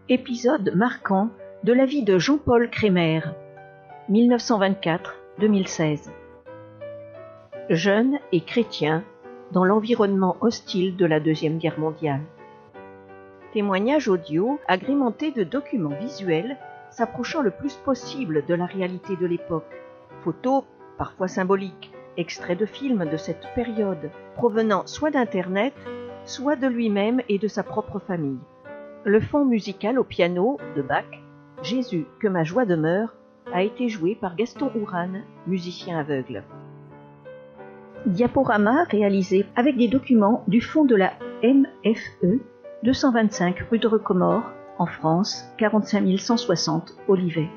Épisode marquant de la vie de Jean-Paul Crémer, 1924-2016. Jeune et chrétien dans l'environnement hostile de la Deuxième Guerre mondiale. Témoignages audio agrémentés de documents visuels s'approchant le plus possible de la réalité de l'époque. Photos, parfois symboliques, extraits de films de cette période, provenant soit d'Internet, soit de lui-même et de sa propre famille. Le fond musical au piano de Bach, « Jésus, que ma joie demeure », a été joué par Gaston Ourane, musicien aveugle. Diaporama réalisé avec des documents du fonds de la MFE, 225 rue de Recomors, en France, 45 160 Olivet.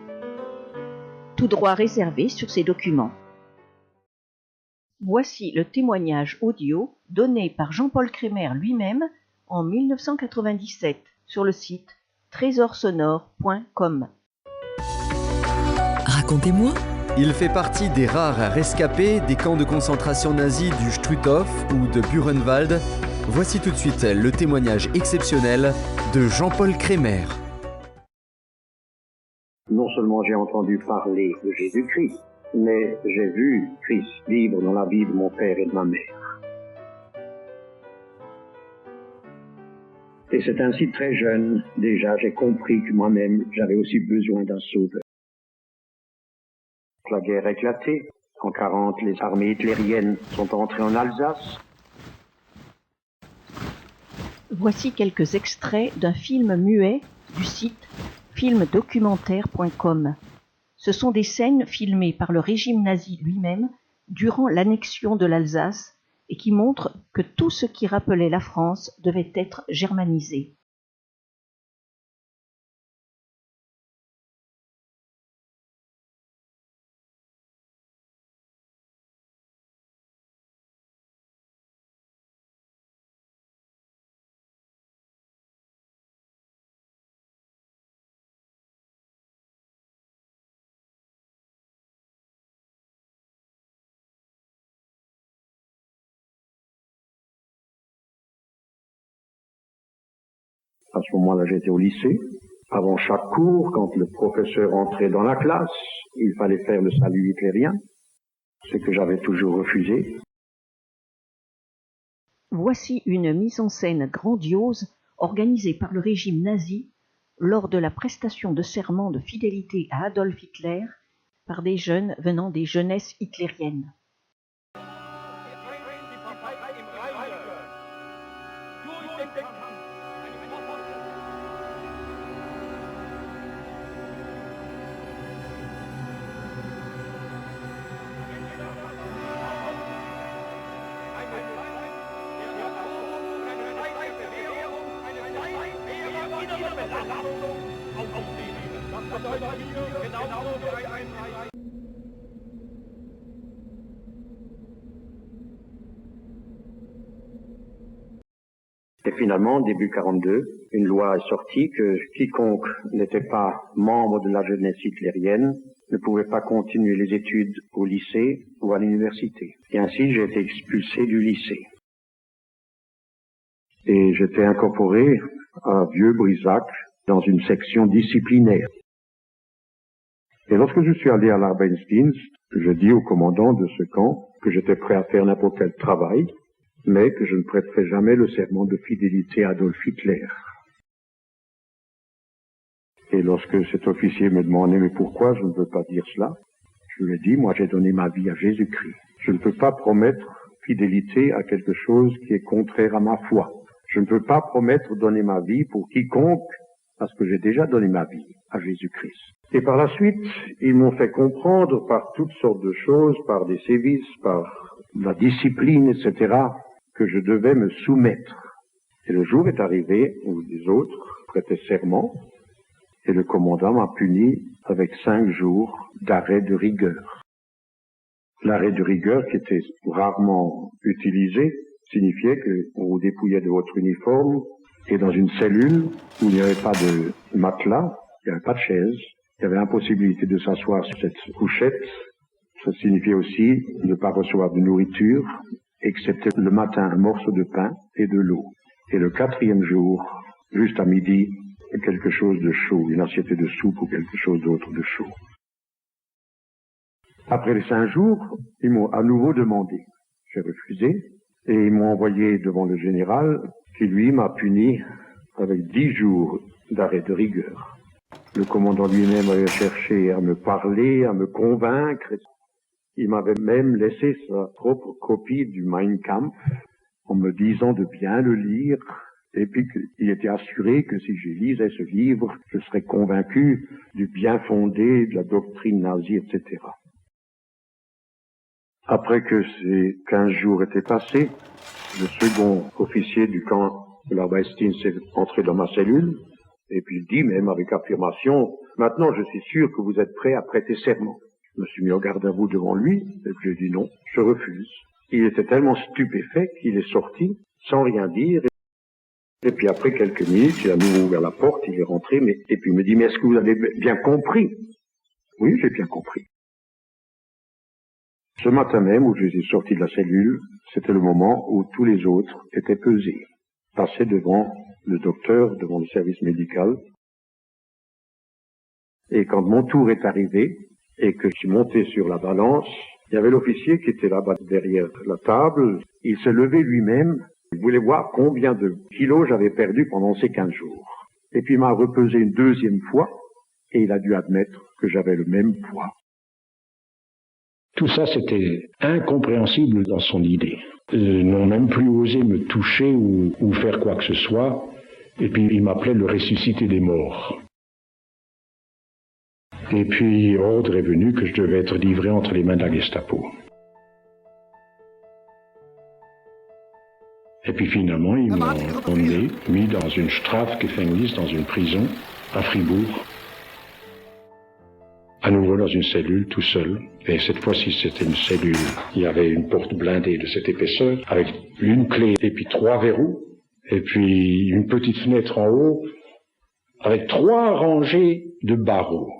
Tout droit réservé sur ces documents. Voici le témoignage audio donné par Jean-Paul Crémer lui-même en 1997 sur le site trésorsonore.com. Racontez-moi. Il fait partie des rares rescapés des camps de concentration nazis du Struthof ou de Buchenwald. Voici tout de suite le témoignage exceptionnel de Jean-Paul Crémer. Non seulement j'ai entendu parler de Jésus-Christ, mais j'ai vu Christ vivre dans la vie de mon père et de ma mère. Et c'est ainsi très jeune, déjà, j'ai compris que moi-même, j'avais aussi besoin d'un sauveur. La guerre a éclaté. En 1940, les armées hitlériennes sont entrées en Alsace. Voici quelques extraits d'un film muet du site filmdocumentaire.com. Ce sont des scènes filmées par le régime nazi lui-même durant l'annexion de l'Alsace et qui montrent que tout ce qui rappelait la France devait être germanisé. À ce moment-là, j'étais au lycée. Avant chaque cours, quand le professeur entrait dans la classe, il fallait faire le salut hitlérien, ce que j'avais toujours refusé. Voici une mise en scène grandiose organisée par le régime nazi lors de la prestation de serment de fidélité à Adolf Hitler par des jeunes venant des jeunesses hitlériennes. Et finalement, début 1942, une loi est sortie que quiconque n'était pas membre de la jeunesse hitlérienne ne pouvait pas continuer les études au lycée ou à l'université. Et ainsi, j'ai été expulsé du lycée. Et j'étais incorporé à Vieux-Brisac dans une section disciplinaire. Et lorsque je suis allé à l'Arbeitsdienst, je dis au commandant de ce camp que j'étais prêt à faire n'importe quel travail, mais que je ne prêterai jamais le serment de fidélité à Adolf Hitler. Et lorsque cet officier me demandait « mais pourquoi je ne veux pas dire cela ?» Je lui ai dit « moi j'ai donné ma vie à Jésus-Christ. Je ne peux pas promettre fidélité à quelque chose qui est contraire à ma foi. Je ne peux pas promettre donner ma vie pour quiconque, parce que j'ai déjà donné ma vie à Jésus-Christ. » Et par la suite, ils m'ont fait comprendre par toutes sortes de choses, par des sévices, par la discipline, etc., que je devais me soumettre. Et le jour est arrivé où les autres prêtaient serment, et le commandant m'a puni avec 5 jours d'arrêt de rigueur. L'arrêt de rigueur, qui était rarement utilisé, signifiait qu'on vous dépouillait de votre uniforme, et dans une cellule où il n'y avait pas de matelas, il n'y avait pas de chaise, il y avait l'impossibilité de s'asseoir sur cette couchette. Ça signifiait aussi ne pas recevoir de nourriture, excepté le matin un morceau de pain et de l'eau. Et le 4e jour, juste à midi, quelque chose de chaud, une assiette de soupe ou quelque chose d'autre de chaud. Après les 5 jours, ils m'ont à nouveau demandé. J'ai refusé et ils m'ont envoyé devant le général qui, lui, m'a puni avec 10 jours d'arrêt de rigueur. Le commandant lui-même avait cherché à me parler, à me convaincre. Il m'avait même laissé sa propre copie du Mein Kampf en me disant de bien le lire et puis qu'il était assuré que si je lisais ce livre, je serais convaincu du bien fondé de la doctrine nazie, etc. Après que ces 15 jours étaient passés, le second officier du camp de la Westine s'est entré dans ma cellule, et puis il dit même avec affirmation, « Maintenant je suis sûr que vous êtes prêt à prêter serment. » Je me suis mis en garde à vous devant lui, et puis j'ai dit non, je refuse. Il était tellement stupéfait qu'il est sorti, sans rien dire, et puis après quelques minutes, il a nouveau ouvert la porte, il est rentré, et puis il me dit, « Mais est-ce que vous avez bien compris ?» Oui, j'ai bien compris. Ce matin même où je suis sorti de la cellule, c'était le moment où tous les autres étaient pesés, passaient devant le docteur, devant le service médical. Et quand mon tour est arrivé et que je suis monté sur la balance, il y avait l'officier qui était là-bas derrière la table. Il s'est levé lui-même. Il voulait voir combien de kilos j'avais perdu pendant ces 15 jours. Et puis il m'a repesé une 2e fois et il a dû admettre que j'avais le même poids. Tout ça, c'était incompréhensible dans son idée. Ils n'ont même plus osé me toucher ou faire quoi que ce soit. Et puis, il m'appelait le ressuscité des morts. Et puis, ordre est venu que je devais être livré entre les mains de la Gestapo. Et puis, finalement, ils m'ont emmené, mis dans une Strafgefängnis, dans une prison, à Fribourg. À nouveau dans une cellule, tout seul. Et cette fois-ci, c'était une cellule. Il y avait une porte blindée de cette épaisseur, avec une clé et puis 3 verrous. Et puis une petite fenêtre en haut, avec 3 rangées de barreaux.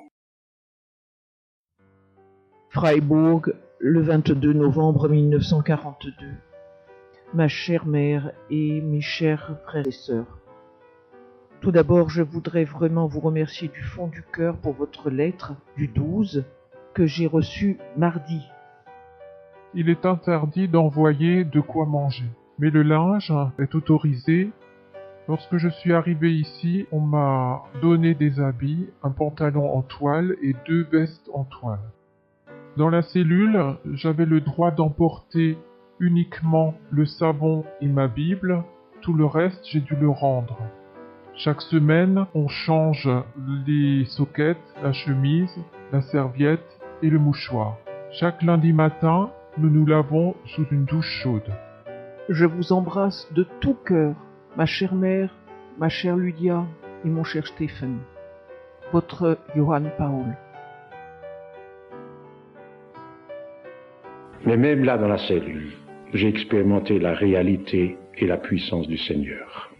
Freiburg, le 22 novembre 1942. Ma chère mère et mes chers frères et sœurs. Tout d'abord, je voudrais vraiment vous remercier du fond du cœur pour votre lettre du 12 que j'ai reçue mardi. Il est interdit d'envoyer de quoi manger, mais le linge est autorisé. Lorsque je suis arrivé ici, on m'a donné des habits, un pantalon en toile et 2 vestes en toile. Dans la cellule, j'avais le droit d'emporter uniquement le savon et ma Bible, tout le reste j'ai dû le rendre. Chaque semaine, on change les soquettes, la chemise, la serviette et le mouchoir. Chaque lundi matin, nous nous lavons sous une douche chaude. Je vous embrasse de tout cœur, ma chère mère, ma chère Lydia et mon cher Stéphane. Votre Johann Paul. Mais même là, dans la cellule, j'ai expérimenté la réalité et la puissance du Seigneur.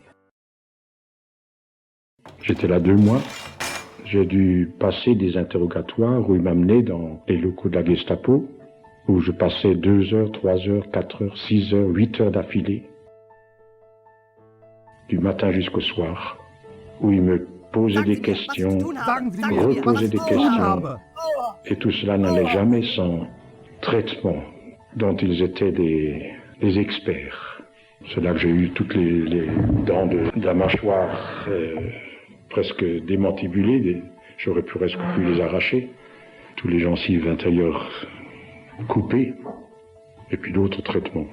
J'étais là 2 mois. J'ai dû passer des interrogatoires où il m'amenait dans les locaux de la Gestapo, où je passais 2 heures, 3 heures, 4 heures, 6 heures, 8 heures d'affilée, du matin jusqu'au soir, où il me posait des questions, reposait des questions, et tout cela n'allait jamais sans traitement dont ils étaient des experts. C'est là que j'ai eu toutes les dents de la mâchoire presque démantibulées, j'aurais presque pu les arracher, tous les gencives intérieures coupées, et puis d'autres traitements.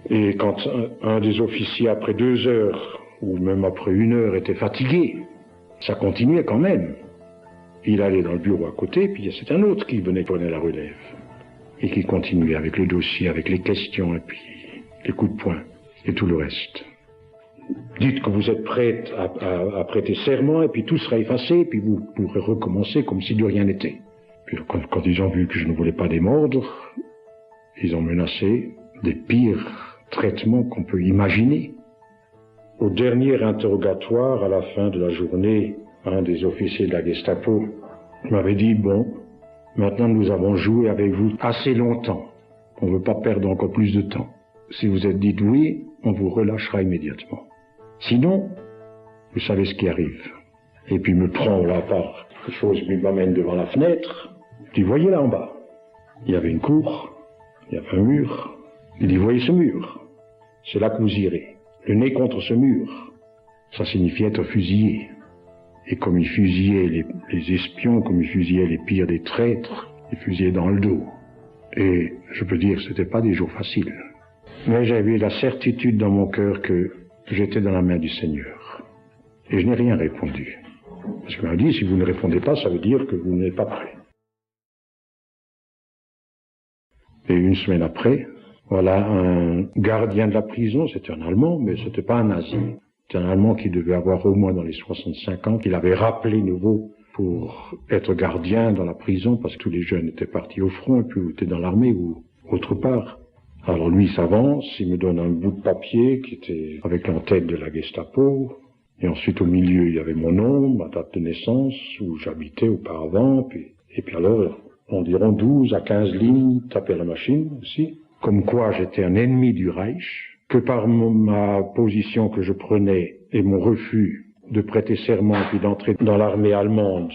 Et quand un des officiers, après 2 heures, ou même après 1 heure, était fatigué, ça continuait quand même. Il allait dans le bureau à côté, puis c'est un autre qui venait prendre la relève, et qui continuait avec le dossier, avec les questions, et puis les coups de poing, et tout le reste. Dites que vous êtes prête à prêter serment, et puis tout sera effacé, et puis vous pourrez recommencer comme si de rien n'était. Puis quand ils ont vu que je ne voulais pas démordre, ils ont menacé des pires traitements qu'on peut imaginer. Au dernier interrogatoire, à la fin de la journée, un des officiers de la Gestapo m'avait dit « Bon, maintenant nous avons joué avec vous assez longtemps. On ne veut pas perdre encore plus de temps. Si vous êtes dit oui, on vous relâchera immédiatement. Sinon, vous savez ce qui arrive. Et puis il me prend là par quelque chose, il m'amène devant la fenêtre. Il dit, voyez là en bas, il y avait une cour, il y avait un mur. Il dit, voyez ce mur, c'est là que vous irez, le nez contre ce mur. Ça signifiait être fusillé. Et comme il fusillait les espions, comme il fusillait les pires des traîtres, il fusillait dans le dos. Et je peux dire, c'était pas des jours faciles. Mais j'avais la certitude dans mon cœur que j'étais dans la main du Seigneur. Et je n'ai rien répondu. Parce qu'il m'a dit, si vous ne répondez pas, ça veut dire que vous n'êtes pas prêt. Et une semaine après, voilà un gardien de la prison, c'était un Allemand, mais c'était pas un Nazi. C'était un Allemand qui devait avoir au moins dans les 65 ans, qu'il avait rappelé nouveau pour être gardien dans la prison, parce que tous les jeunes étaient partis au front, et puis étaient dans l'armée ou autre part. Alors lui, il s'avance, il me donne un bout de papier qui était avec l'entête de la Gestapo, et ensuite au milieu, il y avait mon nom, ma date de naissance, où j'habitais auparavant, et puis alors, environ 12 à 15 lignes tapées à la machine aussi, comme quoi j'étais un ennemi du Reich, que par ma position que je prenais et mon refus de prêter serment puis d'entrer dans l'armée allemande,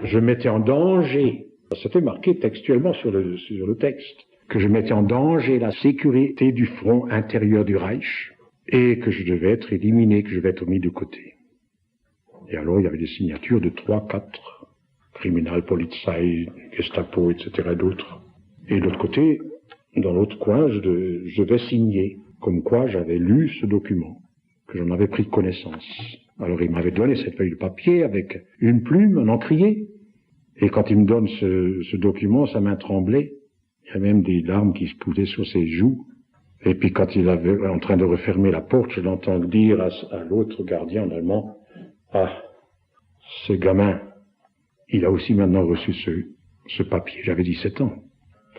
je mettais en danger, c'était marqué textuellement sur le texte, que je mettais en danger la sécurité du front intérieur du Reich et que je devais être éliminé, que je devais être mis de côté. Et alors il y avait des signatures de 3, 4, Kriminalpolizei, Gestapo, etc. d'autres. Et de l'autre côté, dans l'autre coin, je devais signer, comme quoi j'avais lu ce document, que j'en avais pris connaissance. Alors il m'avait donné cette feuille de papier avec une plume, un encrier, et quand il me donne ce document, sa main tremblait, il y avait même des larmes qui se poussaient sur ses joues, et puis quand il avait en train de refermer la porte, je l'entends dire à l'autre gardien en allemand, « Ah, ce gamin, il a aussi maintenant reçu ce papier. » J'avais 17 ans,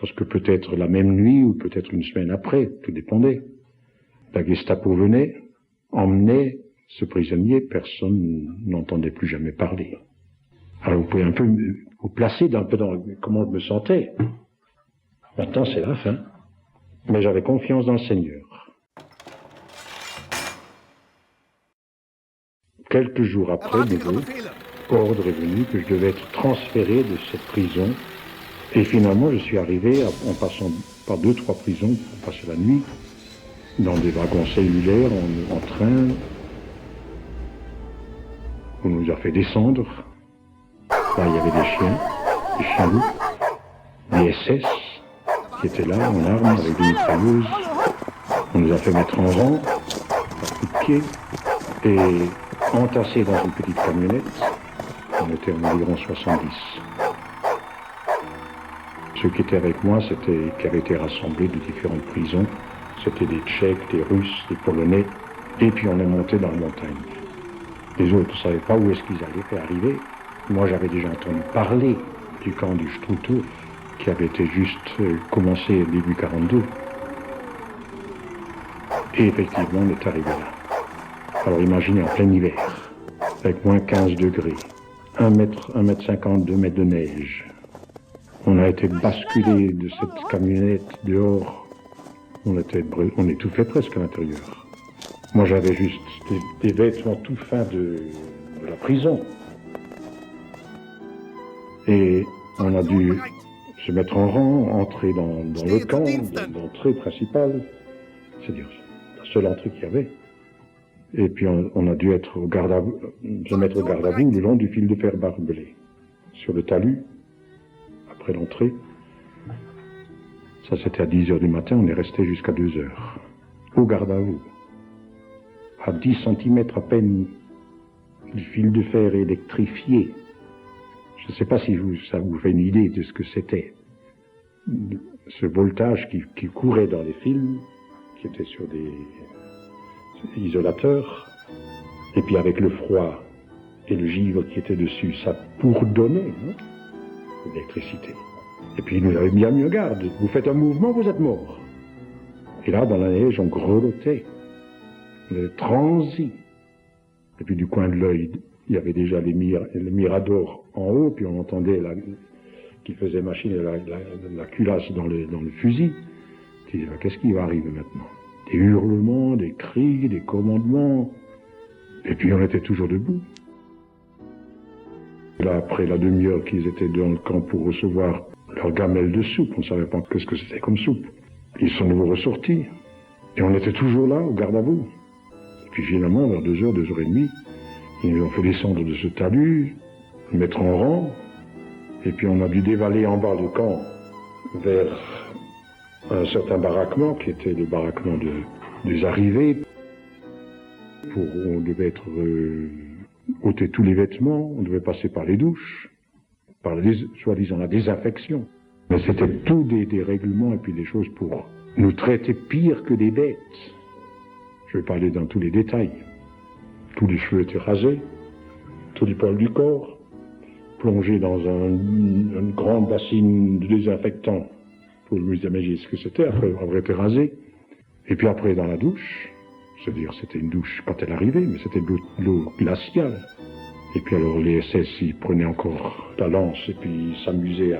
parce que peut-être la même nuit ou peut-être une semaine après, tout dépendait. La Gestapo venait, emmenait ce prisonnier, personne n'entendait plus jamais parler. Alors vous pouvez un peu vous placer un peu dans comment je me sentais. Maintenant c'est la fin, mais j'avais confiance dans le Seigneur. Quelques jours après, nouveau, ordre est venu que je devais être transféré de cette prison. Et finalement, je suis arrivé en passant par 2-3 prisons pour passer la nuit, dans des wagons cellulaires, en train. On nous a fait descendre. Là, il y avait des chiens loups, des SS qui étaient là en armes avec des mitrailleuses. On nous a fait mettre en rang, par coups de pied, et entassés dans une petite camionnette. On était environ 70. Ceux qui étaient avec moi, qui avaient été rassemblés de différentes prisons. C'était des Tchèques, des Russes, des Polonais, et puis on est monté dans la montagne. Les autres ne savaient pas où est-ce qu'ils allaient arriver. Moi, j'avais déjà entendu parler du camp du Struthof, qui avait été juste commencé début 42. Et effectivement, on est arrivé là. Alors imaginez en plein hiver, avec moins 15 degrés, 1 mètre 50, 2 mètres de neige. On a été basculé de cette camionnette dehors. On étouffait presque à l'intérieur. Moi, j'avais juste des vêtements tout fins de la prison. Et on a dû se mettre en rang, entrer dans le camp, l'entrée principale, c'est-à-dire la seule entrée qu'il y avait. Et puis on a dû se mettre au garde à vous le long du fil de fer barbelé, sur le talus, après l'entrée. Ça, c'était à 10h du matin, on est resté jusqu'à 2h, au garde à vous, à 10 cm à peine du fil de fer électrifié. Je ne sais pas si ça vous fait une idée de ce que c'était. Ce voltage qui courait dans les fils, qui était sur des isolateurs, et puis avec le froid et le givre qui était dessus, ça bourdonnait, l'électricité. Et puis il nous avait mis à mieux garde. Vous faites un mouvement, vous êtes mort. Et là, dans la neige, on grelottait. On avait transi. Et puis du coin de l'œil, il y avait déjà les miradors en haut, puis on entendait qui faisait machine la culasse dans le fusil. Tu disais, qu'est-ce qui va arriver maintenant? Des hurlements, des cris, des commandements. Et puis on était toujours debout. là, après la demi-heure qu'ils étaient dans le camp pour recevoir leur gamelle de soupe, on ne savait pas ce que c'était comme soupe. Ils sont nouveau ressortis. Et on était toujours là, au garde à vous. Et puis finalement, vers 2h, 2h30, ils nous ont fait descendre de ce talus, mettre en rang, et puis on a dû dévaler en bas du camp vers un certain baraquement, qui était le baraquement des arrivées. On devait être ôter tous les vêtements, on devait passer par les douches, par soi-disant la désinfection. Mais c'était tout des règlements et puis des choses pour nous traiter pire que des bêtes. Je vais pas aller dans tous les détails. Tous les cheveux étaient rasés, tous les poils du corps, plongés dans une grande bassine de désinfectant. Pour vous imaginer ce que c'était, après avoir été rasé. Et puis après dans la douche, c'est-à-dire c'était une douche quand elle arrivait, mais c'était de l'eau glaciale. Et puis alors les SS, ils prenaient encore la lance et puis ils s'amusaient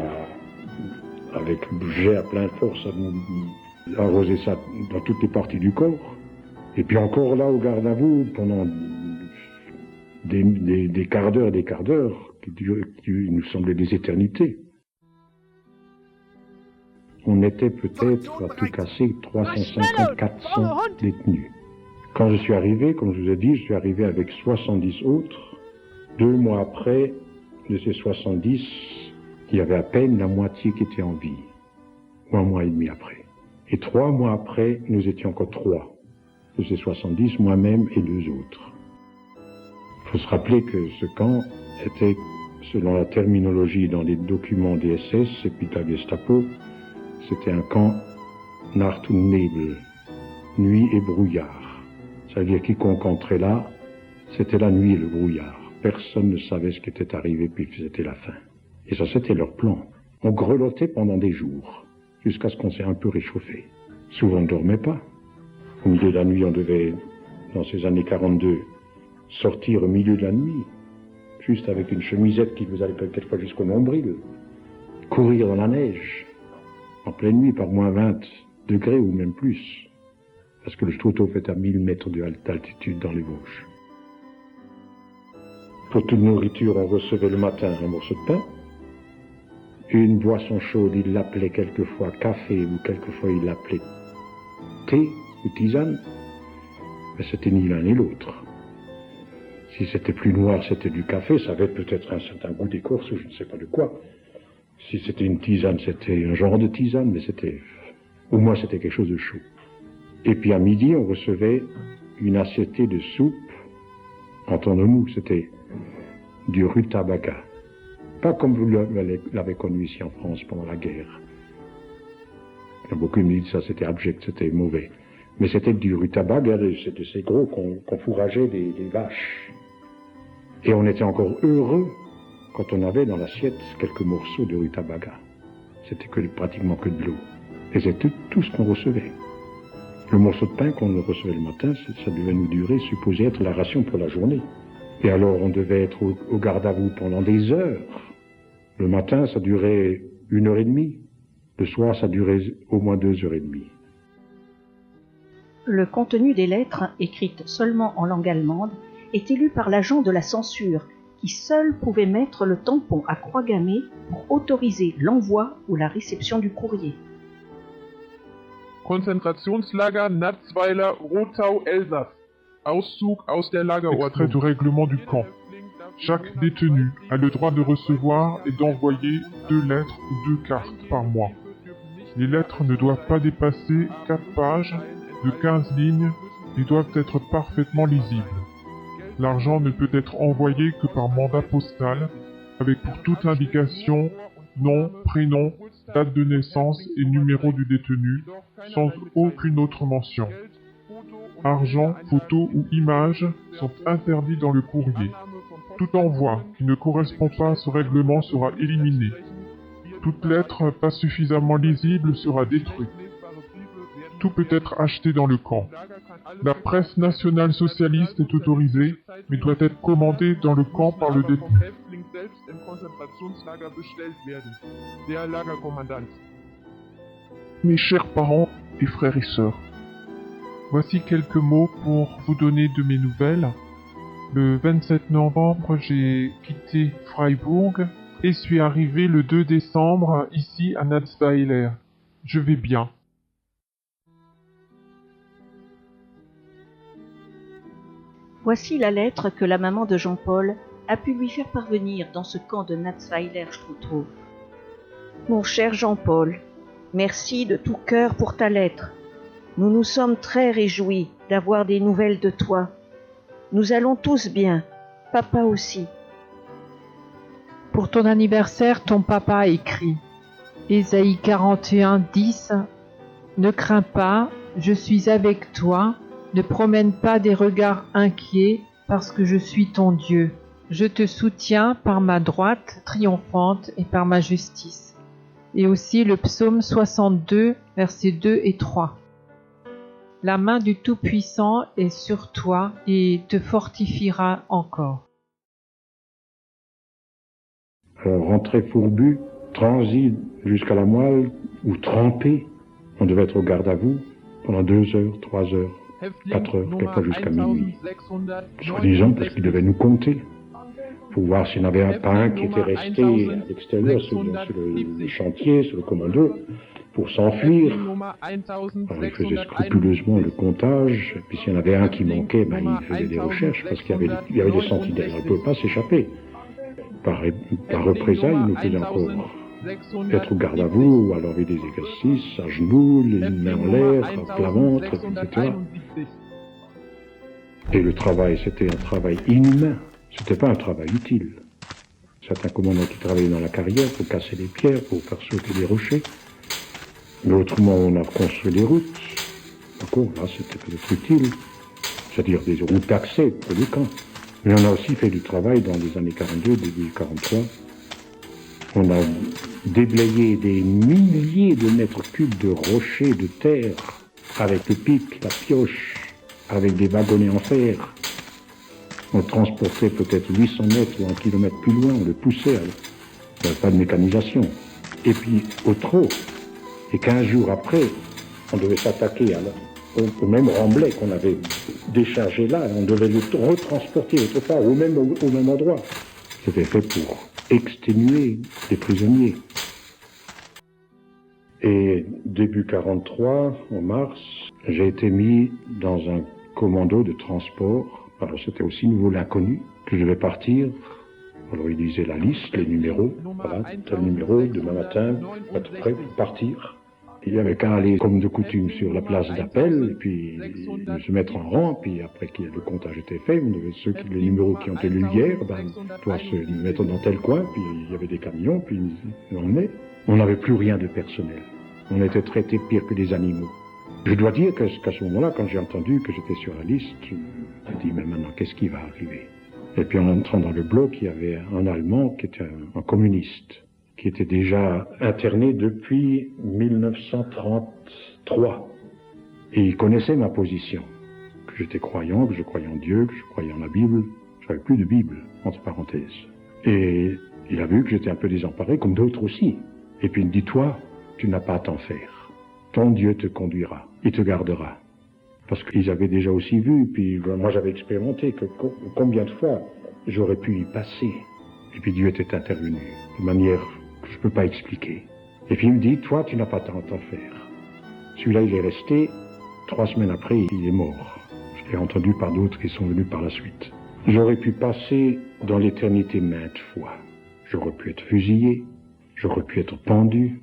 avec le jet à pleine force, à arroser ça dans toutes les parties du corps. Et puis encore là, au garde à vous, pendant des quarts d'heure, qui nous semblaient des éternités. On était peut-être, à tout casser, 350, 400 détenus. Quand je suis arrivé, comme je vous ai dit, je suis arrivé avec 70 autres. 2 mois après, de ces 70, il y avait à peine la moitié qui était en vie. Ou 1 mois et demi après. Et 3 mois après, nous étions encore 3. De ces 70, moi-même et 2 autres. Il faut se rappeler que ce camp était, selon la terminologie dans les documents des SS et puis de la Gestapo, c'était un camp Nacht und Nebel, nuit et brouillard. Ça veut dire quiconque entrait là, c'était la nuit et le brouillard. Personne ne savait ce qui était arrivé, puis c'était la fin. Et ça, c'était leur plan. On grelottait pendant des jours, jusqu'à ce qu'on s'est un peu réchauffé. Souvent, on ne dormait pas. Au milieu de la nuit, on devait, dans ces années 42, sortir au milieu de la nuit, juste avec une chemisette qui vous allait quelquefois jusqu'au nombril, courir dans la neige, en pleine nuit, par moins 20 degrés ou même plus, parce que le Struthof est à 1000 mètres d'altitude dans les Vosges. Pour toute nourriture, on recevait le matin un morceau de pain, une boisson chaude, il l'appelait quelquefois café ou quelquefois il l'appelait thé ou tisane, mais c'était ni l'un ni l'autre. Si c'était plus noir, c'était du café, ça avait peut-être un certain goût d'écorce ou je ne sais pas de quoi. Si c'était une tisane, c'était un genre de tisane, mais au moins c'était quelque chose de chaud. Et puis à midi, on recevait une assiette de soupe, entendons-nous, c'était du rutabaga. Pas comme vous l'avez connu ici en France pendant la guerre. Il y a beaucoup qui me disent ça, c'était abject, c'était mauvais. Mais c'était du rutabaga, c'était ces gros qu'on fourrageait des vaches. Et on était encore heureux quand on avait dans l'assiette quelques morceaux de rutabaga. C'était pratiquement que de l'eau. Et c'était tout ce qu'on recevait. Le morceau de pain qu'on recevait le matin, ça devait nous durer, supposé être la ration pour la journée. Et alors on devait être au garde à vous pendant des heures. Le matin, ça durait 1h30. Le soir, ça durait au moins 2h30. Le contenu des lettres, écrites seulement en langue allemande, était lu par l'agent de la censure, qui seul pouvait mettre le tampon à croix gammée pour autoriser l'envoi ou la réception du courrier. Konzentrationslager Natzweiler, Rothau, Elsass. Auszug aus der Lagerordnung. Du règlement du camp. Chaque détenu a le droit de recevoir et d'envoyer 2 lettres ou 2 cartes par mois. Les lettres ne doivent pas dépasser 4 pages de 15 lignes et doivent être parfaitement lisibles. L'argent ne peut être envoyé que par mandat postal, avec pour toute indication, nom, prénom, date de naissance et numéro du détenu, sans aucune autre mention. Argent, photos ou images sont interdits dans le courrier. Tout envoi qui ne correspond pas à ce règlement sera éliminé. Toute lettre pas suffisamment lisible sera détruite. Tout peut être acheté dans le camp. La presse nationale socialiste est autorisée, mais doit être commandée dans le camp par le détenu. Mes chers parents et frères et sœurs, voici quelques mots pour vous donner de mes nouvelles. Le 27 novembre, j'ai quitté Freiburg et suis arrivé le 2 décembre ici à Natzweiler. Je vais bien. Voici la lettre que la maman de Jean-Paul a pu lui faire parvenir dans ce camp de Natzweiler-Struthof. Mon cher Jean-Paul, merci de tout cœur pour ta lettre. Nous nous sommes très réjouis d'avoir des nouvelles de toi. Nous allons tous bien, papa aussi. Pour ton anniversaire, ton papa a écrit Ésaïe 41, 10 Ne crains pas, je suis avec toi, ne promène pas des regards inquiets, parce que je suis ton Dieu. Je te soutiens par ma droite triomphante et par ma justice. Et aussi le psaume 62, versets 2 et 3. La main du Tout-Puissant est sur toi et te fortifiera encore. Alors, rentrer fourbu, transi jusqu'à la moelle, ou trempé, on devait être au garde à vous pendant 2 heures, 3 heures, 4 heures, quelquefois jusqu'à minuit. Soi-disant parce qu'ils devaient nous compter, pour voir s'il n'y en avait pas un qui était resté à l'extérieur, sur le chantier, sur le commando, pour s'enfuir. Alors, ils faisaient scrupuleusement le comptage, et puis s'il y en avait un qui manquait, ben, ils faisaient des recherches, parce qu'il y avait des sentinelles, on ne pouvait pas s'échapper. Par représailles, ils nous faisaient encore être au garde à vous, ou alors avec des exercices, à genoux, les mains en l'air, à plat ventre, etc. Et le travail, c'était un travail inhumain, c'était pas un travail utile. Certains commandants qui travaillaient dans la carrière pour casser les pierres, pour faire sauter les rochers. Mais autrement, on a construit des routes. D'accord, là, c'était peut-être utile. C'est-à-dire des routes d'accès pour les camps. Mais on a aussi fait du travail dans les années 42, début 43. On a déblayé des milliers de mètres cubes de rochers, de terre, avec le pic, la pioche, avec des wagonnets en fer. On transportait peut-être 800 mètres ou 1 kilomètre plus loin, on le poussait. Il n'y avait pas de mécanisation. Et puis, au trot, et 15 jours après, on devait s'attaquer au même remblai qu'on avait déchargé là, on devait le retransporter autre part, au même endroit. C'était fait pour exténuer les prisonniers. Et début 43, en mars, j'ai été mis dans un commando de transport. Alors c'était aussi nouveau l'inconnu, que je devais partir. Alors il disait la liste, les numéros, voilà, tel numéro, demain matin, être prêt pour partir. Il n'y avait qu'à aller comme de coutume sur la place d'appel, et puis se mettre en rang, puis après que le comptage était fait, les numéros qui ont été lus hier, ben, toi se mettre dans tel coin, puis il y avait des camions, puis ils emmenaient. On n'avait plus rien de personnel. On était traités pire que des animaux. Je dois dire qu'à ce moment-là, quand j'ai entendu que j'étais sur la liste, je me dis, mais maintenant, qu'est-ce qui va arriver? Et puis en entrant dans le bloc, il y avait un Allemand qui était un communiste, qui était déjà interné depuis 1933. Et il connaissait ma position, que j'étais croyant, que je croyais en Dieu, que je croyais en la Bible. Je n'avais plus de Bible, entre parenthèses. Et il a vu que j'étais un peu désemparé, comme d'autres aussi. Et puis il me dit, toi, tu n'as pas à t'en faire. Ton Dieu te conduira, il te gardera. Parce qu'ils avaient déjà aussi vu, puis moi j'avais expérimenté que combien de fois j'aurais pu y passer. Et puis Dieu était intervenu, de manière que je ne peux pas expliquer. Et puis il me dit, toi tu n'as pas à t'en faire. Celui-là il est resté, 3 semaines après il est mort. Je l'ai entendu par d'autres qui sont venus par la suite. J'aurais pu passer dans l'éternité maintes fois. J'aurais pu être fusillé, j'aurais pu être pendu,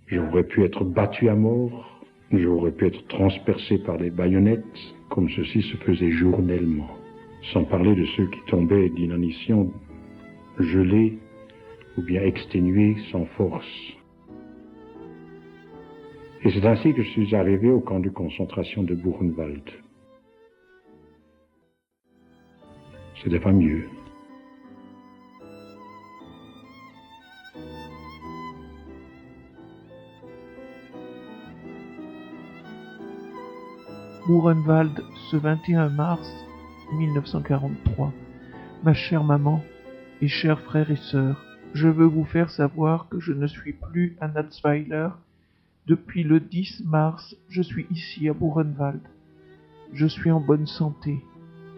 j'aurais pu être battu à mort, j'aurais pu être transpercé par des baïonnettes, comme ceci se faisait journellement. Sans parler de ceux qui tombaient d'inanition, gelés ou bien exténués sans force. Et c'est ainsi que je suis arrivé au camp de concentration de Buchenwald. C'était pas mieux. Buchenwald, ce 21 mars 1943. Ma chère maman et chers frères et sœurs, je veux vous faire savoir que je ne suis plus à Natzweiler. Depuis le 10 mars, je suis ici à Buchenwald. Je suis en bonne santé.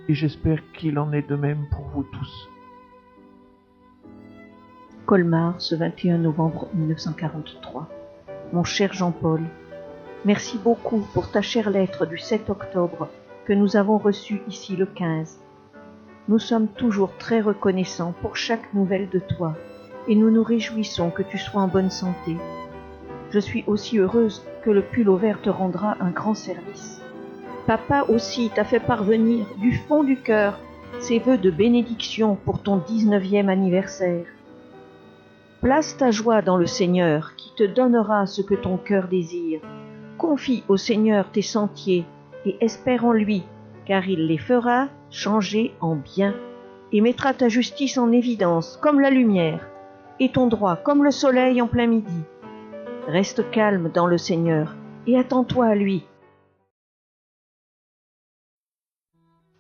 et j'espère qu'il en est de même pour vous tous. Colmar, ce 21 novembre 1943. Mon cher Jean-Paul, merci beaucoup pour ta chère lettre du 7 octobre que nous avons reçue ici le 15. Nous sommes toujours très reconnaissants pour chaque nouvelle de toi et nous nous réjouissons que tu sois en bonne santé. Je suis aussi heureuse que le pull au vert te rendra un grand service. Papa aussi t'a fait parvenir du fond du cœur ses vœux de bénédiction pour ton 19e anniversaire. Place ta joie dans le Seigneur qui te donnera ce que ton cœur désire. Confie au Seigneur tes sentiers et espère en lui, car il les fera changer en bien et mettra ta justice en évidence comme la lumière et ton droit comme le soleil en plein midi. Reste calme dans le Seigneur et attends-toi à lui.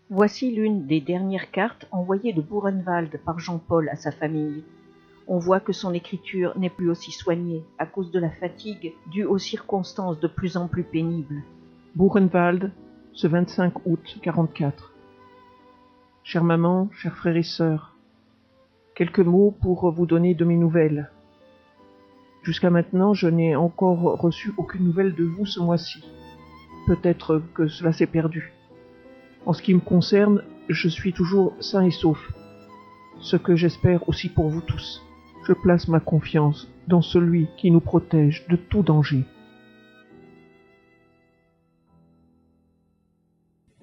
Voici l'une des dernières cartes envoyées de Buchenwald par Jean-Paul à sa famille. On voit que son écriture n'est plus aussi soignée à cause de la fatigue due aux circonstances de plus en plus pénibles. Buchenwald, ce 25 août 44. Chère maman, chers frères et sœurs, quelques mots pour vous donner de mes nouvelles. Jusqu'à maintenant, je n'ai encore reçu aucune nouvelle de vous ce mois-ci. Peut-être que cela s'est perdu. En ce qui me concerne, je suis toujours sain et sauf, ce que j'espère aussi pour vous tous. Je place ma confiance dans celui qui nous protège de tout danger.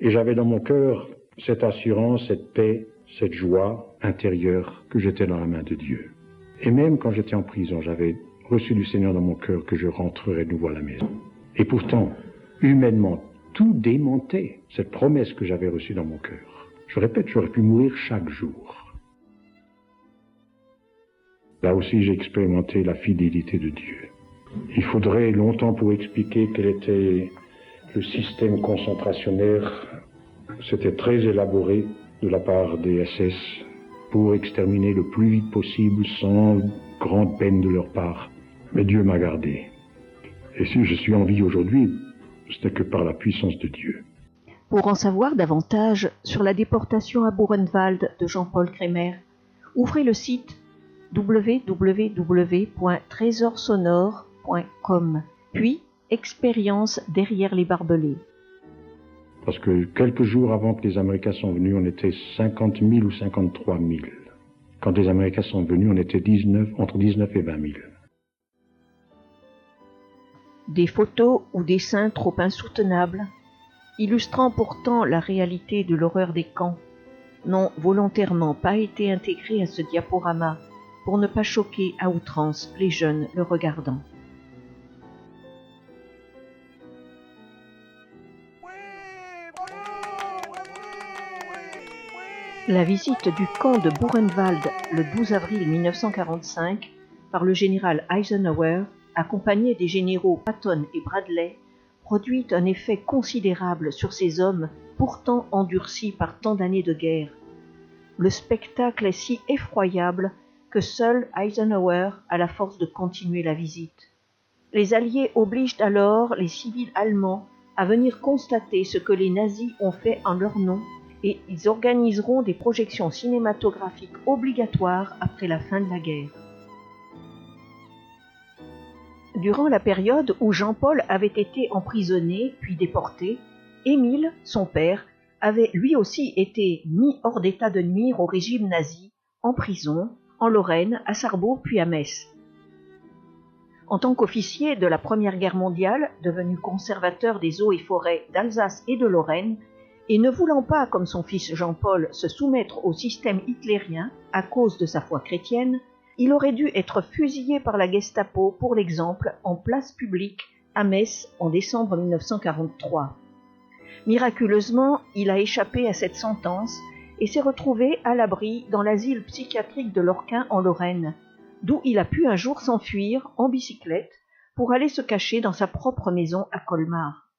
Et j'avais dans mon cœur cette assurance, cette paix, cette joie intérieure que j'étais dans la main de Dieu. Et même quand j'étais en prison, j'avais reçu du Seigneur dans mon cœur que je rentrerais de nouveau à la maison. Et pourtant, humainement, tout démentait cette promesse que j'avais reçue dans mon cœur. Je répète, j'aurais pu mourir chaque jour. Là aussi, j'ai expérimenté la fidélité de Dieu. Il faudrait longtemps pour expliquer quel était le système concentrationnaire. C'était très élaboré de la part des SS pour exterminer le plus vite possible sans grande peine de leur part. Mais Dieu m'a gardé. Et si je suis en vie aujourd'hui, ce n'est que par la puissance de Dieu. Pour en savoir davantage sur la déportation à Buchenwald de Jean-Paul Crémer, ouvrez le site www.trésorsonore.com, puis Expérience derrière les barbelés. Parce que quelques jours avant que les Américains sont venus, on était 50 000 ou 53 000. Quand les Américains sont venus, on était entre 19 et 20 000. Des photos ou dessins trop insoutenables, illustrant pourtant la réalité de l'horreur des camps, n'ont volontairement pas été intégrés à ce diaporama pour ne pas choquer à outrance les jeunes le regardant. La visite du camp de Buchenwald le 12 avril 1945 par le général Eisenhower, accompagné des généraux Patton et Bradley, produit un effet considérable sur ces hommes pourtant endurcis par tant d'années de guerre. Le spectacle est si effroyable que seul Eisenhower a la force de continuer la visite. Les Alliés obligent alors les civils allemands à venir constater ce que les nazis ont fait en leur nom et ils organiseront des projections cinématographiques obligatoires après la fin de la guerre. Durant la période où Jean-Paul avait été emprisonné puis déporté, Émile, son père, avait lui aussi été mis hors d'état de nuire au régime nazi, en prison, en Lorraine, à Sarrebourg puis à Metz. En tant qu'officier de la Première Guerre mondiale, devenu conservateur des eaux et forêts d'Alsace et de Lorraine, et ne voulant pas, comme son fils Jean-Paul, se soumettre au système hitlérien à cause de sa foi chrétienne, il aurait dû être fusillé par la Gestapo pour l'exemple en place publique à Metz en décembre 1943. Miraculeusement, il a échappé à cette sentence et s'est retrouvé à l'abri dans l'asile psychiatrique de Lorquin en Lorraine, d'où il a pu un jour s'enfuir en bicyclette pour aller se cacher dans sa propre maison à Colmar.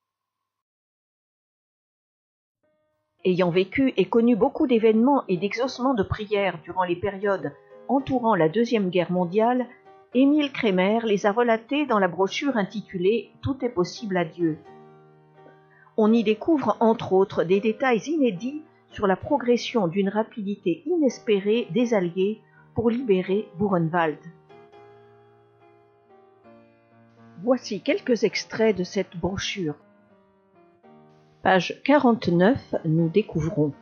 Ayant vécu et connu beaucoup d'événements et d'exaucements de prières durant les périodes entourant la Deuxième Guerre mondiale, Émile Crémer les a relatés dans la brochure intitulée « Tout est possible à Dieu ». On y découvre entre autres des détails inédits sur la progression d'une rapidité inespérée des Alliés pour libérer Buchenwald. Voici quelques extraits de cette brochure. Page 49, nous découvrons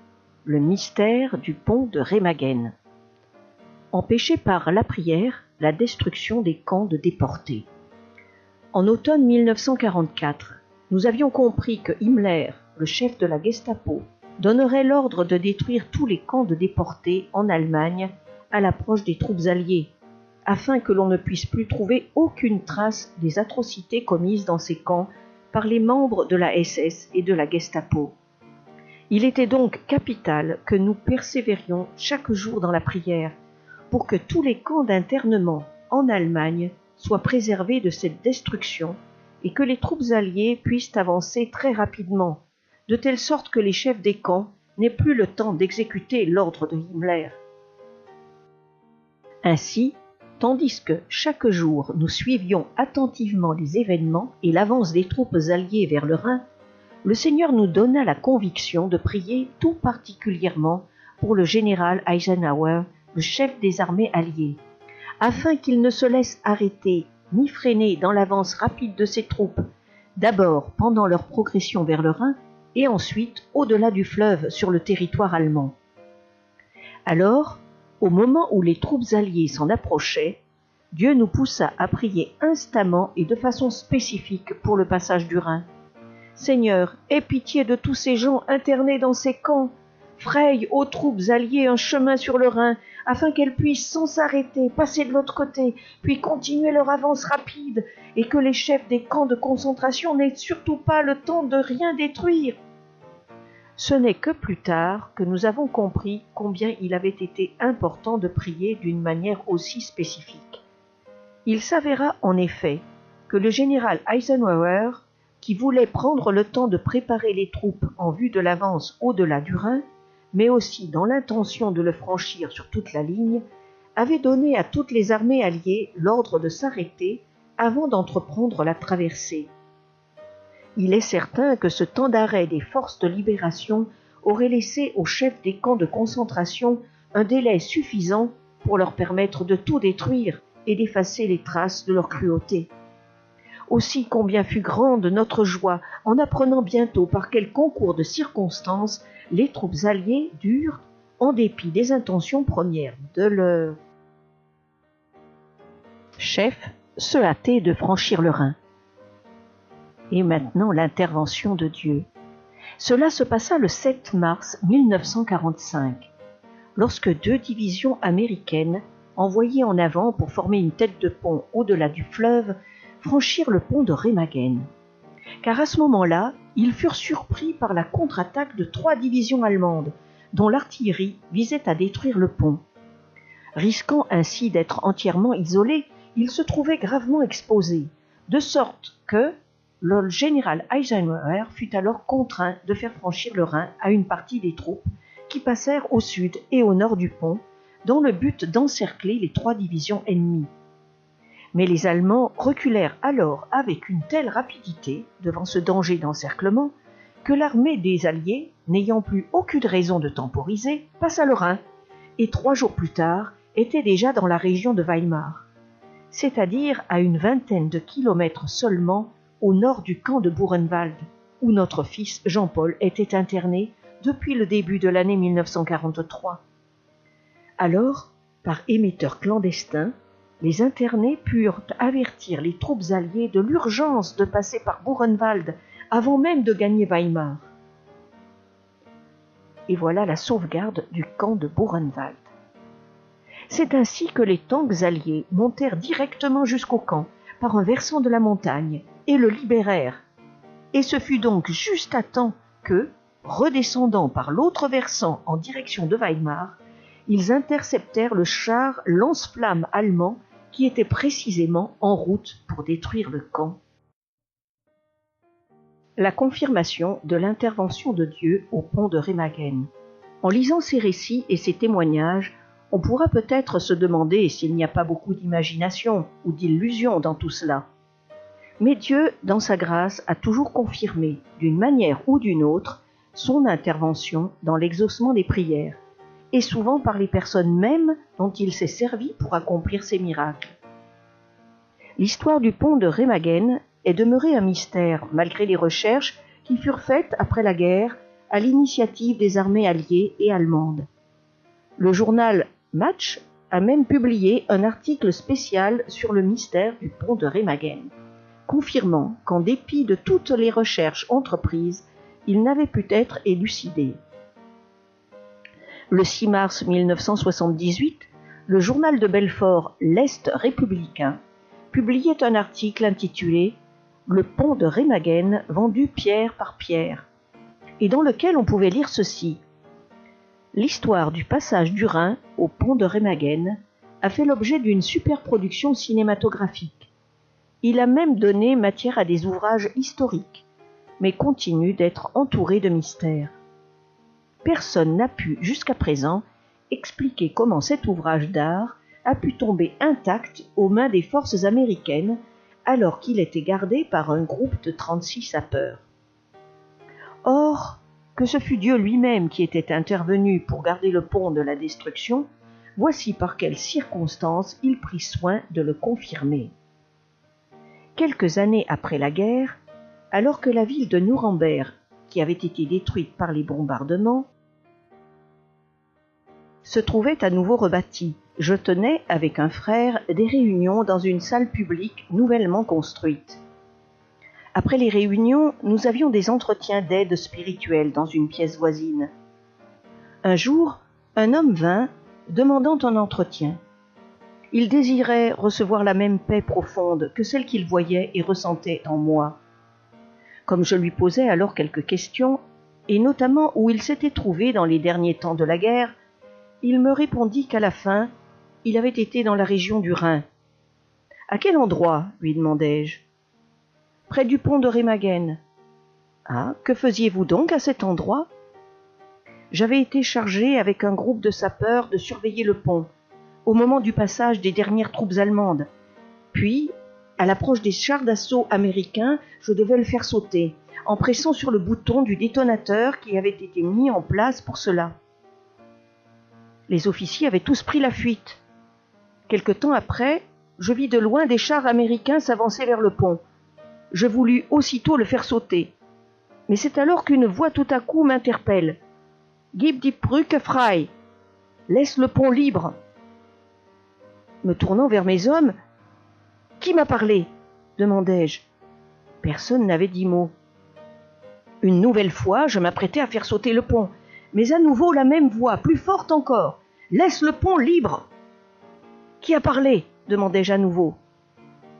le mystère du pont de Remagen. Empêché par la prière, la destruction des camps de déportés. En automne 1944, nous avions compris que Himmler, le chef de la Gestapo, donnerait l'ordre de détruire tous les camps de déportés en Allemagne à l'approche des troupes alliées, afin que l'on ne puisse plus trouver aucune trace des atrocités commises dans ces camps par les membres de la SS et de la Gestapo. Il était donc capital que nous persévérions chaque jour dans la prière pour que tous les camps d'internement en Allemagne soient préservés de cette destruction et que les troupes alliées puissent avancer très rapidement, de telle sorte que les chefs des camps n'aient plus le temps d'exécuter l'ordre de Himmler. Ainsi, tandis que chaque jour nous suivions attentivement les événements et l'avance des troupes alliées vers le Rhin, le Seigneur nous donna la conviction de prier tout particulièrement pour le général Eisenhower, le chef des armées alliées, afin qu'il ne se laisse arrêter ni freiner dans l'avance rapide de ses troupes, d'abord pendant leur progression vers le Rhin et ensuite au-delà du fleuve sur le territoire allemand. Alors, au moment où les troupes alliées s'en approchaient, Dieu nous poussa à prier instamment et de façon spécifique pour le passage du Rhin. Seigneur, aie pitié de tous ces gens internés dans ces camps. Fraye aux troupes alliées un chemin sur le Rhin, afin qu'elles puissent sans s'arrêter passer de l'autre côté, puis continuer leur avance rapide, et que les chefs des camps de concentration n'aient surtout pas le temps de rien détruire. Ce n'est que plus tard que nous avons compris combien il avait été important de prier d'une manière aussi spécifique. Il s'avéra en effet que le général Eisenhower, qui voulait prendre le temps de préparer les troupes en vue de l'avance au-delà du Rhin, mais aussi dans l'intention de le franchir sur toute la ligne, avait donné à toutes les armées alliées l'ordre de s'arrêter avant d'entreprendre la traversée. Il est certain que ce temps d'arrêt des forces de libération aurait laissé aux chefs des camps de concentration un délai suffisant pour leur permettre de tout détruire et d'effacer les traces de leur cruauté. Aussi combien fut grande notre joie en apprenant bientôt par quel concours de circonstances les troupes alliées durent, en dépit des intentions premières de leur chef, se hâter de franchir le Rhin. Et maintenant l'intervention de Dieu. Cela se passa le 7 mars 1945, lorsque 2 divisions américaines, envoyées en avant pour former une tête de pont au-delà du fleuve, franchirent le pont de Remagen. Car à ce moment-là, ils furent surpris par la contre-attaque de 3 divisions allemandes, dont l'artillerie visait à détruire le pont. Risquant ainsi d'être entièrement isolés, ils se trouvaient gravement exposés, de sorte que le général Eisenhower fut alors contraint de faire franchir le Rhin à une partie des troupes qui passèrent au sud et au nord du pont, dans le but d'encercler les 3 divisions ennemies. Mais les Allemands reculèrent alors avec une telle rapidité devant ce danger d'encerclement que l'armée des Alliés, n'ayant plus aucune raison de temporiser, passa le Rhin et 3 jours plus tard était déjà dans la région de Weimar, c'est-à-dire à une vingtaine de kilomètres seulement au nord du camp de Buchenwald, où notre fils Jean-Paul était interné depuis le début de l'année 1943. Alors, par émetteur clandestin, les internés purent avertir les troupes alliées de l'urgence de passer par Buchenwald avant même de gagner Weimar. Et voilà la sauvegarde du camp de Buchenwald. C'est ainsi que les tanks alliés montèrent directement jusqu'au camp par un versant de la montagne et le libérèrent. Et ce fut donc juste à temps que, redescendant par l'autre versant en direction de Weimar, ils interceptèrent le char lance-flammes allemand qui était précisément en route pour détruire le camp. La confirmation de l'intervention de Dieu au pont de Remagen. En lisant ces récits et ces témoignages, on pourra peut-être se demander s'il n'y a pas beaucoup d'imagination ou d'illusion dans tout cela. Mais Dieu, dans sa grâce, a toujours confirmé, d'une manière ou d'une autre, son intervention dans l'exaucement des prières, et souvent par les personnes mêmes dont il s'est servi pour accomplir ces miracles. L'histoire du pont de Remagen est demeurée un mystère malgré les recherches qui furent faites après la guerre à l'initiative des armées alliées et allemandes. Le journal Match a même publié un article spécial sur le mystère du pont de Remagen, confirmant qu'en dépit de toutes les recherches entreprises, il n'avait pu être élucidé. Le 6 mars 1978, le journal de Belfort, l'Est républicain, publiait un article intitulé « Le pont de Remagen vendu pierre par pierre » et dans lequel on pouvait lire ceci. L'histoire du passage du Rhin au pont de Remagen a fait l'objet d'une superproduction cinématographique. Il a même donné matière à des ouvrages historiques, mais continue d'être entouré de mystères. Personne n'a pu, jusqu'à présent, expliquer comment cet ouvrage d'art a pu tomber intact aux mains des forces américaines alors qu'il était gardé par un groupe de 36 sapeurs. Or, que ce fût Dieu lui-même qui était intervenu pour garder le pont de la destruction, voici par quelles circonstances il prit soin de le confirmer. Quelques années après la guerre, alors que la ville de Nuremberg, qui avait été détruite par les bombardements, se trouvait à nouveau rebâtie, je tenais, avec un frère, des réunions dans une salle publique nouvellement construite. Après les réunions, nous avions des entretiens d'aide spirituelle dans une pièce voisine. Un jour, un homme vint, demandant un entretien. Il désirait recevoir la même paix profonde que celle qu'il voyait et ressentait en moi. Comme je lui posais alors quelques questions, et notamment où il s'était trouvé dans les derniers temps de la guerre, il me répondit qu'à la fin, il avait été dans la région du Rhin. « À quel endroit ?» lui demandai-je. « Près du pont de Remagen. »« Ah, que faisiez-vous donc à cet endroit ?» J'avais été chargé avec un groupe de sapeurs de surveiller le pont, au moment du passage des dernières troupes allemandes. Puis, à l'approche des chars d'assaut américains, je devais le faire sauter, en pressant sur le bouton du détonateur qui avait été mis en place pour cela. Les officiers avaient tous pris la fuite. Quelque temps après, je vis de loin des chars américains s'avancer vers le pont. Je voulus aussitôt le faire sauter. Mais c'est alors qu'une voix tout à coup m'interpelle. « Gib die Brücke frei !»« Laisse le pont libre !» Me tournant vers mes hommes, « Qui m'a parlé ?» demandai-je. Personne n'avait dit mot. Une nouvelle fois, je m'apprêtais à faire sauter le pont, mais à nouveau la même voix, plus forte encore. « Laisse le pont libre !»« Qui a parlé ?» demandai-je à nouveau.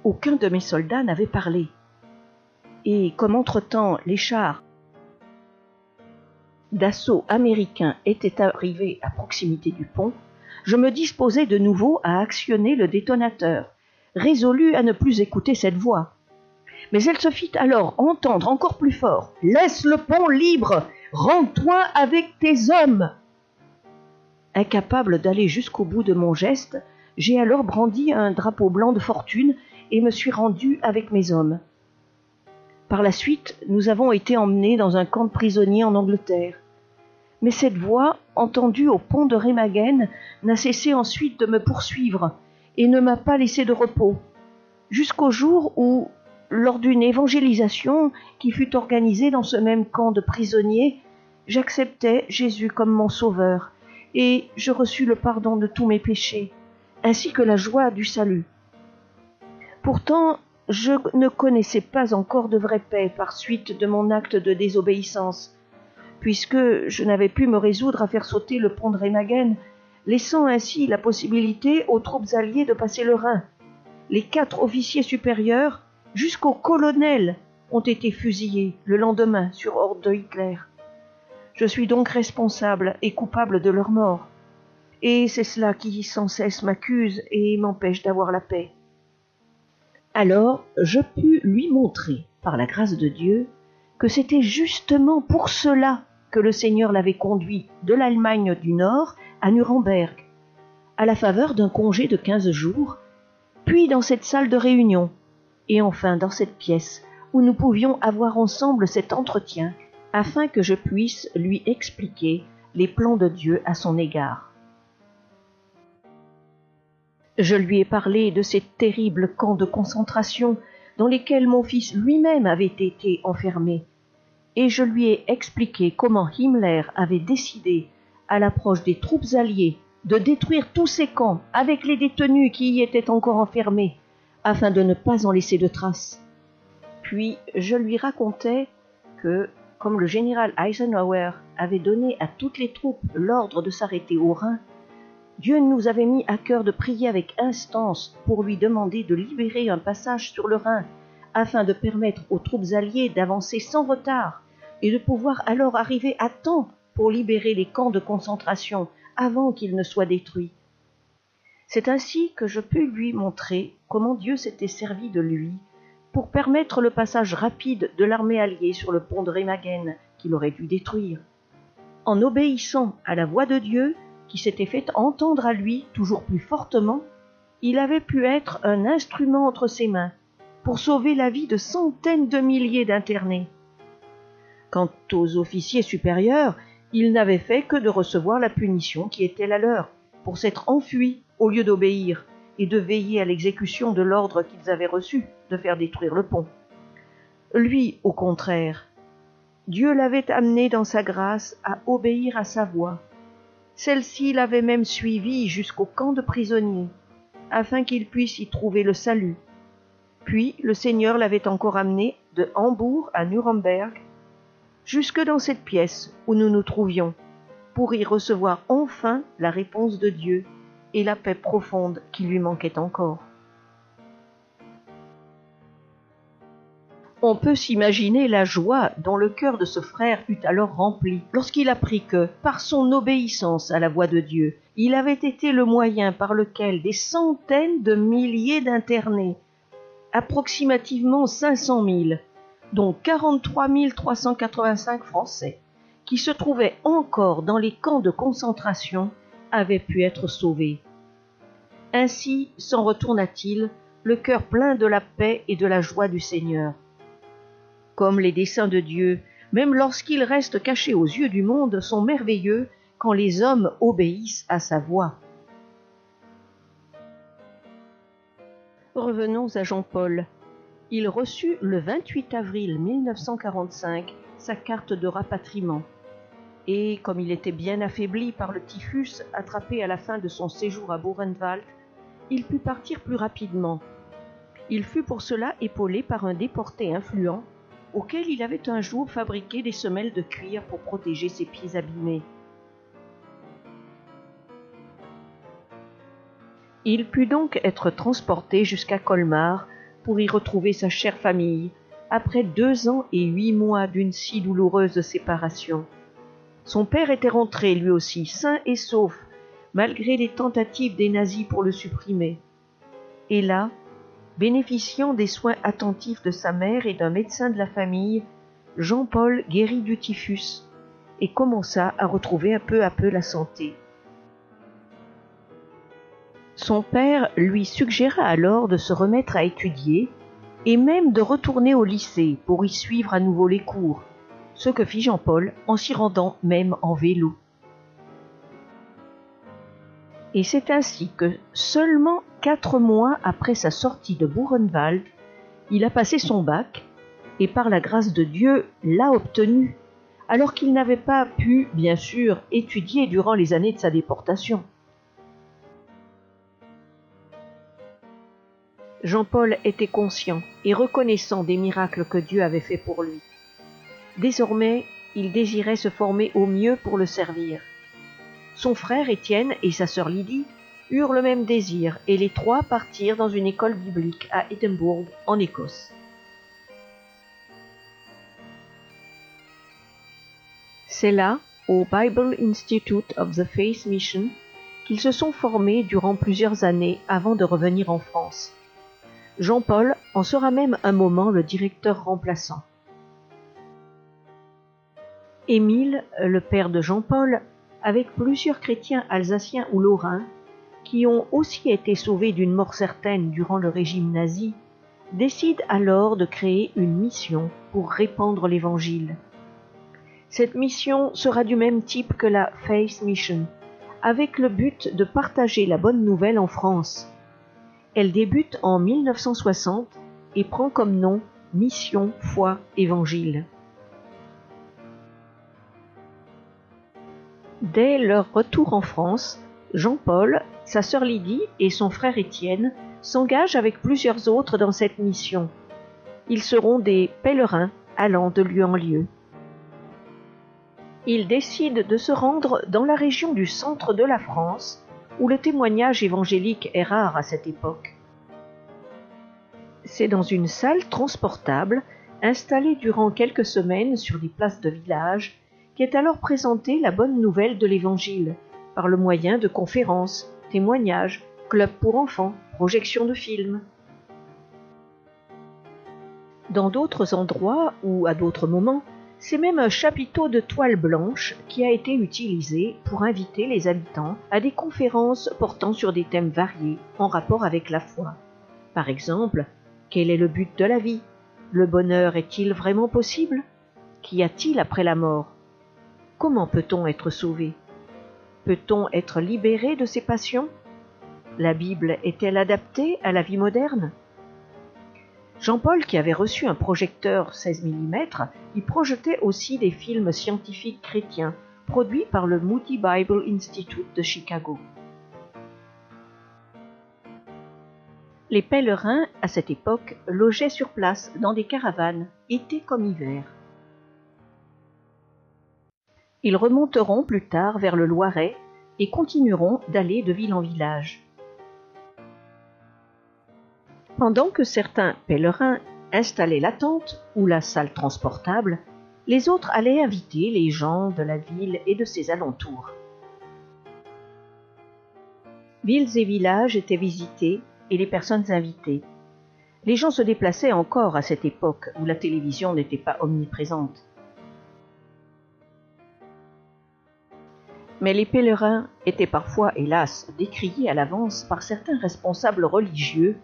Aucun de mes soldats n'avait parlé. Et comme entre-temps les chars d'assaut américains étaient arrivés à proximité du pont, je me disposai de nouveau à actionner le détonateur, résolu à ne plus écouter cette voix. Mais elle se fit alors entendre encore plus fort. « Laisse le pont libre ! Rends-toi avec tes hommes !» Incapable d'aller jusqu'au bout de mon geste, j'ai alors brandi un drapeau blanc de fortune et me suis rendu avec mes hommes. Par la suite, nous avons été emmenés dans un camp de prisonniers en Angleterre. Mais cette voix, entendue au pont de Remagen, n'a cessé ensuite de me poursuivre et ne m'a pas laissé de repos, jusqu'au jour où, lors d'une évangélisation qui fut organisée dans ce même camp de prisonniers, j'acceptai Jésus comme mon sauveur et je reçus le pardon de tous mes péchés, ainsi que la joie du salut. Pourtant, je ne connaissais pas encore de vraie paix par suite de mon acte de désobéissance, puisque je n'avais pu me résoudre à faire sauter le pont de Remagen, laissant ainsi la possibilité aux troupes alliées de passer le Rhin. Les 4 officiers supérieurs, jusqu'au colonel, ont été fusillés le lendemain sur ordre de Hitler. Je suis donc responsable et coupable de leur mort, et c'est cela qui sans cesse m'accuse et m'empêche d'avoir la paix. Alors je pus lui montrer, par la grâce de Dieu, que c'était justement pour cela que le Seigneur l'avait conduit de l'Allemagne du Nord à Nuremberg, à la faveur d'un congé de 15 jours, puis dans cette salle de réunion, et enfin dans cette pièce où nous pouvions avoir ensemble cet entretien afin que je puisse lui expliquer les plans de Dieu à son égard. Je lui ai parlé de ces terribles camps de concentration dans lesquels mon fils lui-même avait été enfermé, et je lui ai expliqué comment Himmler avait décidé, à l'approche des troupes alliées, de détruire tous ces camps avec les détenus qui y étaient encore enfermés, afin de ne pas en laisser de traces. Puis je lui racontais que, comme le général Eisenhower avait donné à toutes les troupes l'ordre de s'arrêter au Rhin, Dieu nous avait mis à cœur de prier avec instance pour lui demander de libérer un passage sur le Rhin, afin de permettre aux troupes alliées d'avancer sans retard et de pouvoir alors arriver à temps pour libérer les camps de concentration avant qu'ils ne soient détruits. C'est ainsi que je pus lui montrer comment Dieu s'était servi de lui pour permettre le passage rapide de l'armée alliée sur le pont de Remagen qu'il aurait dû détruire. En obéissant à la voix de Dieu, qui s'était fait entendre à lui toujours plus fortement, il avait pu être un instrument entre ses mains pour sauver la vie de centaines de milliers d'internés. Quant aux officiers supérieurs, ils n'avaient fait que de recevoir la punition qui était la leur, pour s'être enfuis au lieu d'obéir et de veiller à l'exécution de l'ordre qu'ils avaient reçu de faire détruire le pont. Lui, au contraire, Dieu l'avait amené dans sa grâce à obéir à sa voix. Celle-ci l'avait même suivi jusqu'au camp de prisonniers, afin qu'il puisse y trouver le salut. Puis le Seigneur l'avait encore amené de Hambourg à Nuremberg, jusque dans cette pièce où nous nous trouvions, pour y recevoir enfin la réponse de Dieu et la paix profonde qui lui manquait encore. On peut s'imaginer la joie dont le cœur de ce frère fut alors rempli lorsqu'il apprit que, par son obéissance à la voix de Dieu, il avait été le moyen par lequel des centaines de milliers d'internés, approximativement 500 000, dont 43 385 Français, qui se trouvaient encore dans les camps de concentration, avaient pu être sauvés. Ainsi s'en retourna-t-il, le cœur plein de la paix et de la joie du Seigneur. Comme les desseins de Dieu, même lorsqu'ils restent cachés aux yeux du monde, sont merveilleux quand les hommes obéissent à sa voix. Revenons à Jean-Paul. Il reçut le 28 avril 1945 sa carte de rapatriement. Et comme il était bien affaibli par le typhus attrapé à la fin de son séjour à Buchenwald, il put partir plus rapidement. Il fut pour cela épaulé par un déporté influent auquel il avait un jour fabriqué des semelles de cuir pour protéger ses pieds abîmés. Il put donc être transporté jusqu'à Colmar pour y retrouver sa chère famille, après 2 ans et 8 mois d'une si douloureuse séparation. Son père était rentré lui aussi, sain et sauf, malgré les tentatives des nazis pour le supprimer. Et là, bénéficiant des soins attentifs de sa mère et d'un médecin de la famille, Jean-Paul guérit du typhus et commença à retrouver peu à peu la santé. Son père lui suggéra alors de se remettre à étudier et même de retourner au lycée pour y suivre à nouveau les cours, ce que fit Jean-Paul en s'y rendant même en vélo. Et c'est ainsi que, seulement 4 mois après sa sortie de Buchenwald, il a passé son bac et par la grâce de Dieu l'a obtenu, alors qu'il n'avait pas pu, bien sûr, étudier durant les années de sa déportation. Jean-Paul était conscient et reconnaissant des miracles que Dieu avait faits pour lui. Désormais, il désirait se former au mieux pour le servir. Son frère Étienne et sa sœur Lydie eurent le même désir et les 3 partirent dans une école biblique à Édimbourg, en Écosse. C'est là, au Bible Institute of the Faith Mission, qu'ils se sont formés durant plusieurs années avant de revenir en France. Jean-Paul en sera même un moment le directeur remplaçant. Émile, le père de Jean-Paul, avec plusieurs chrétiens alsaciens ou lorrains, qui ont aussi été sauvés d'une mort certaine durant le régime nazi, décide alors de créer une mission pour répandre l'Évangile. Cette mission sera du même type que la Faith Mission, avec le but de partager la bonne nouvelle en France. Elle débute en 1960 et prend comme nom Mission, Foi, Évangile. Dès leur retour en France, Jean-Paul, sa sœur Lydie et son frère Étienne s'engagent avec plusieurs autres dans cette mission. Ils seront des pèlerins allant de lieu en lieu. Ils décident de se rendre dans la région du centre de la France, où le témoignage évangélique est rare à cette époque. C'est dans une salle transportable, installée durant quelques semaines sur des places de village, qu'est alors présentée la bonne nouvelle de l'Évangile, par le moyen de conférences, témoignages, clubs pour enfants, projections de films. Dans d'autres endroits ou à d'autres moments, c'est même un chapiteau de toile blanche qui a été utilisé pour inviter les habitants à des conférences portant sur des thèmes variés en rapport avec la foi. Par exemple, quel est le but de la vie? Le bonheur est-il vraiment possible? Qu'y a-t-il après la mort? Comment peut-on être sauvé? Peut-on être libéré de ses passions? La Bible est-elle adaptée à la vie moderne? Jean-Paul, qui avait reçu un projecteur 16 mm, y projetait aussi des films scientifiques chrétiens produits par le Moody Bible Institute de Chicago. Les pèlerins, à cette époque, logeaient sur place dans des caravanes, été comme hiver. Ils remonteront plus tard vers le Loiret et continueront d'aller de ville en village. Pendant que certains pèlerins installaient la tente ou la salle transportable, les autres allaient inviter les gens de la ville et de ses alentours. Villes et villages étaient visités et les personnes invitées. Les gens se déplaçaient encore à cette époque où la télévision n'était pas omniprésente. Mais les pèlerins étaient parfois, hélas, décriés à l'avance par certains responsables religieux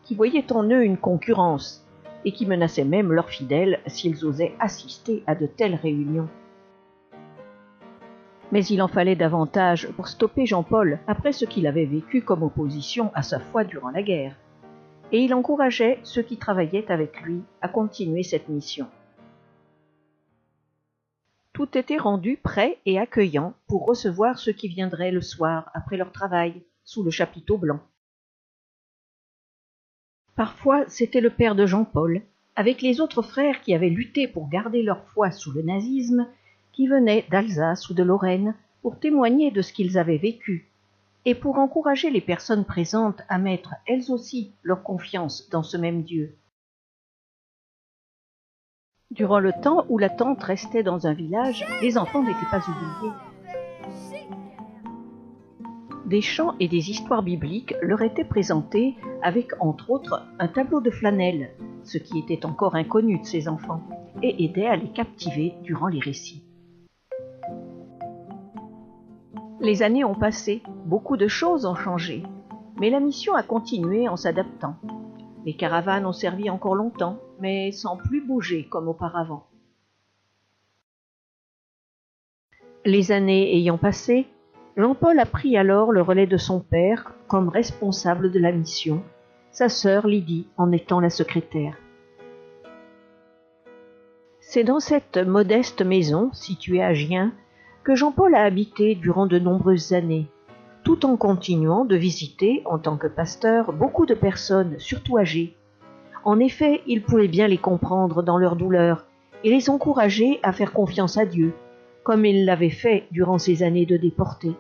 qui voyaient en eux une concurrence et qui menaçaient même leurs fidèles s'ils osaient assister à de telles réunions. Mais il en fallait davantage pour stopper Jean-Paul après ce qu'il avait vécu comme opposition à sa foi durant la guerre, et il encourageait ceux qui travaillaient avec lui à continuer cette mission. Tout était rendu prêt et accueillant pour recevoir ceux qui viendraient le soir après leur travail, sous le chapiteau blanc. Parfois, c'était le père de Jean-Paul, avec les autres frères qui avaient lutté pour garder leur foi sous le nazisme, qui venaient d'Alsace ou de Lorraine pour témoigner de ce qu'ils avaient vécu, et pour encourager les personnes présentes à mettre elles aussi leur confiance dans ce même Dieu. Durant le temps où la tente restait dans un village, les enfants n'étaient pas oubliés. Des chants et des histoires bibliques leur étaient présentés avec, entre autres, un tableau de flanelle, ce qui était encore inconnu de ces enfants, et aidait à les captiver durant les récits. Les années ont passé, beaucoup de choses ont changé, mais la mission a continué en s'adaptant. Les caravanes ont servi encore longtemps, mais sans plus bouger comme auparavant. Les années ayant passé, Jean-Paul a pris alors le relais de son père comme responsable de la mission, sa sœur Lydie en étant la secrétaire. C'est dans cette modeste maison, située à Gien, que Jean-Paul a habité durant de nombreuses années, tout en continuant de visiter, en tant que pasteur, beaucoup de personnes, surtout âgées. En effet, il pouvait bien les comprendre dans leur douleur et les encourager à faire confiance à Dieu, comme il l'avait fait durant ces années de déportés.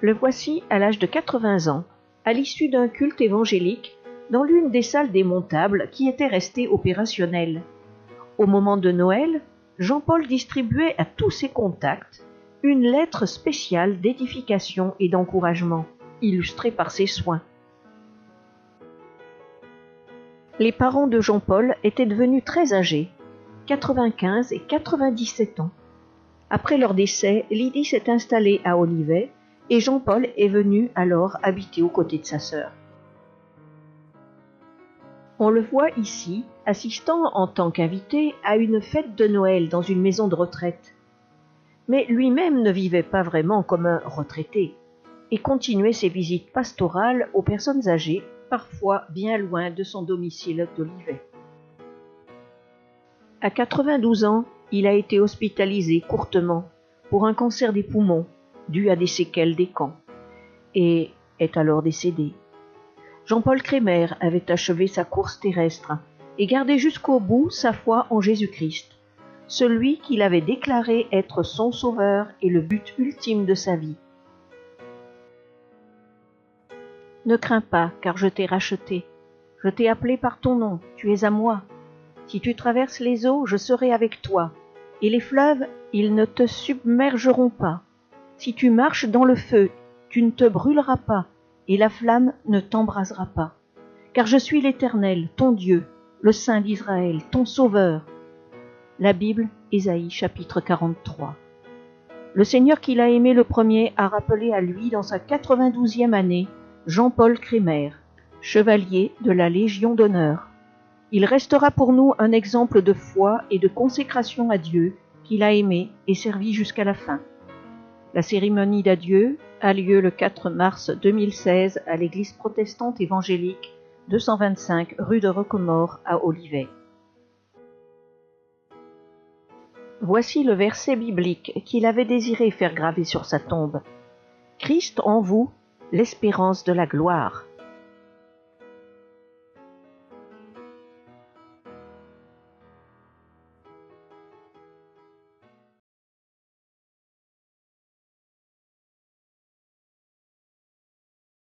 Le voici à l'âge de 80 ans, à l'issue d'un culte évangélique, dans l'une des salles démontables qui était restée opérationnelle. Au moment de Noël, Jean-Paul distribuait à tous ses contacts une lettre spéciale d'édification et d'encouragement, illustrée par ses soins. Les parents de Jean-Paul étaient devenus très âgés, 95 et 97 ans. Après leur décès, Lydie s'est installée à Olivet et Jean-Paul est venu alors habiter aux côtés de sa sœur. On le voit ici, assistant en tant qu'invité à une fête de Noël dans une maison de retraite. Mais lui-même ne vivait pas vraiment comme un retraité et continuait ses visites pastorales aux personnes âgées, parfois bien loin de son domicile d'Olivet. À 92 ans, il a été hospitalisé courtement pour un cancer des poumons dû à des séquelles des camps et est alors décédé. Jean-Paul Crémer avait achevé sa course terrestre et gardé jusqu'au bout sa foi en Jésus-Christ, celui qu'il avait déclaré être son sauveur et le but ultime de sa vie. Ne crains pas, car je t'ai racheté. Je t'ai appelé par ton nom, tu es à moi. Si tu traverses les eaux, je serai avec toi, et les fleuves, ils ne te submergeront pas. Si tu marches dans le feu, tu ne te brûleras pas, et la flamme ne t'embrasera pas. Car je suis l'Éternel, ton Dieu, le Saint d'Israël, ton Sauveur. La Bible, Ésaïe, chapitre 43. Le Seigneur qui l'a aimé le premier a rappelé à lui dans sa 92e année Jean-Paul Crémer, chevalier de la Légion d'honneur. Il restera pour nous un exemple de foi et de consécration à Dieu qu'il a aimé et servi jusqu'à la fin. La cérémonie d'adieu a lieu le 4 mars 2016 à l'église protestante évangélique 225 rue de Rocquemort à Olivet. Voici le verset biblique qu'il avait désiré faire graver sur sa tombe. Christ en vous, l'espérance de la gloire.